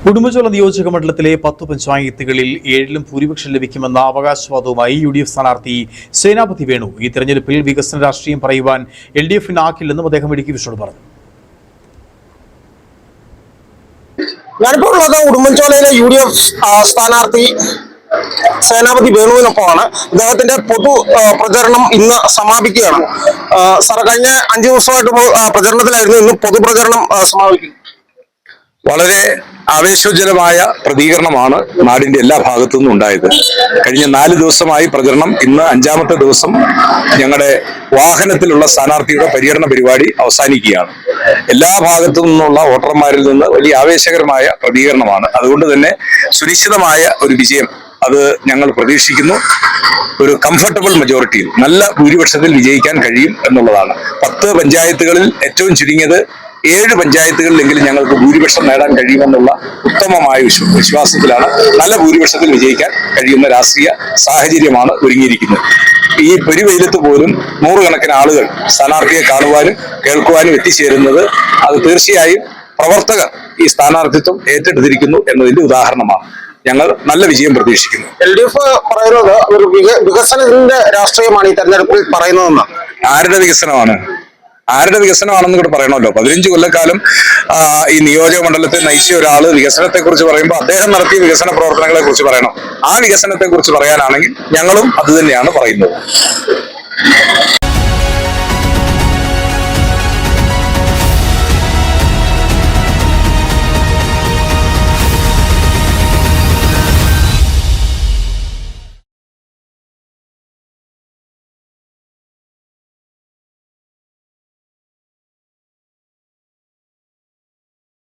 ഉടുമ്പൻചോല നിയോജക മണ്ഡലത്തിലെ 10 പഞ്ചായത്തുകളിൽ 7ലും ഭൂരിപക്ഷം ലഭിക്കുമെന്ന അവകാശവാദവുമായി UDF സ്ഥാനാർത്ഥി സേനാപതി വേണു ഈ തെരഞ്ഞെടുപ്പിൽ വികസന രാഷ്ട്രീയം പറയുവാൻ LDF-നാക്കില്ലെന്നും അദ്ദേഹം ഇടുക്കി വിഷനോട് പറഞ്ഞു. ഞാനിപ്പോൾ ഉള്ളത് ഉടുമ്പൻചോലയിലെ UDF സ്ഥാനാർത്ഥി സേനാപതി വേണുവിനൊപ്പമാണ്. അദ്ദേഹത്തിന്റെ പൊതു പ്രചരണം ഇന്ന് സമാപിക്കുകയാണ്. സാർ, കഴിഞ്ഞ 5 ദിവസമായിട്ട് പ്രചരണത്തിലായിരുന്നു, ഇന്ന് പൊതുപ്രചരണം സമാപിക്കുന്നു. വളരെ ആവേശോജ്വലമായ പ്രതികരണമാണ് നാടിന്റെ എല്ലാ ഭാഗത്തു നിന്നും ഉണ്ടായത്. കഴിഞ്ഞ 4 ദിവസമായി പ്രചരണം, ഇന്ന് 5ാമത്തെ ദിവസം ഞങ്ങളുടെ വാഹനത്തിലുള്ള സ്ഥാനാർത്ഥിയുടെ പര്യടന പരിപാടി അവസാനിക്കുകയാണ്. എല്ലാ ഭാഗത്തു നിന്നുള്ള വോട്ടർമാരിൽ നിന്ന് വലിയ ആവേശകരമായ പ്രതികരണമാണ്. അതുകൊണ്ട് തന്നെ സുനിശ്ചിതമായ ഒരു വിജയം അത് ഞങ്ങൾ പ്രതീക്ഷിക്കുന്നു. ഒരു കംഫർട്ടബിൾ മെജോറിറ്റിയിൽ നല്ല ഭൂരിപക്ഷത്തിൽ വിജയിക്കാൻ കഴിയും എന്നുള്ളതാണ്. 10 പഞ്ചായത്തുകളിൽ ഏറ്റവും ചുരുങ്ങിയത് 7 പഞ്ചായത്തുകളിലെങ്കിലും ഞങ്ങൾക്ക് ഭൂരിപക്ഷം നേടാൻ കഴിയുമെന്നുള്ള ഉത്തമമായ വിശ്വാസത്തിലാണ് നല്ല ഭൂരിപക്ഷത്തിൽ വിജയിക്കാൻ കഴിയുന്ന രാഷ്ട്രീയ സാഹചര്യമാണ് ഒരുങ്ങിയിരിക്കുന്നത്. ഈ പെരുവെയിലത്ത് പോലും 100 കണക്കിന് ആളുകൾ സ്ഥാനാർത്ഥിയെ കാണുവാനും കേൾക്കുവാനും എത്തിച്ചേരുന്നത് അത് തീർച്ചയായും പ്രവർത്തകർ ഈ സ്ഥാനാർത്ഥിത്വം ഏറ്റെടുത്തിരിക്കുന്നു എന്നതിന്റെ ഉദാഹരണമാണ്. ഞങ്ങൾ നല്ല വിജയം പ്രതീക്ഷിക്കുന്നു. LDF പറയുന്നത് ഒരു വികസനത്തിന്റെ രാഷ്ട്രീയമാണ് ഈ തെരഞ്ഞെടുപ്പിൽ പറയുന്നതെന്നാണ്. ആരുടെ വികസനമാണ്? ആരുടെ വികസനമാണെന്ന് കൂടെ പറയണമല്ലോ. 15 കൊല്ലക്കാലം ഈ നിയോജക മണ്ഡലത്തെ നയിച്ച ഒരാള് വികസനത്തെ കുറിച്ച് പറയുമ്പോൾ അദ്ദേഹം നടത്തിയ വികസന പ്രവർത്തനങ്ങളെ കുറിച്ച് പറയണം. ആ വികസനത്തെ കുറിച്ച് പറയാനാണെങ്കിൽ ഞങ്ങളും അത് തന്നെയാണ് പറയുന്നത്.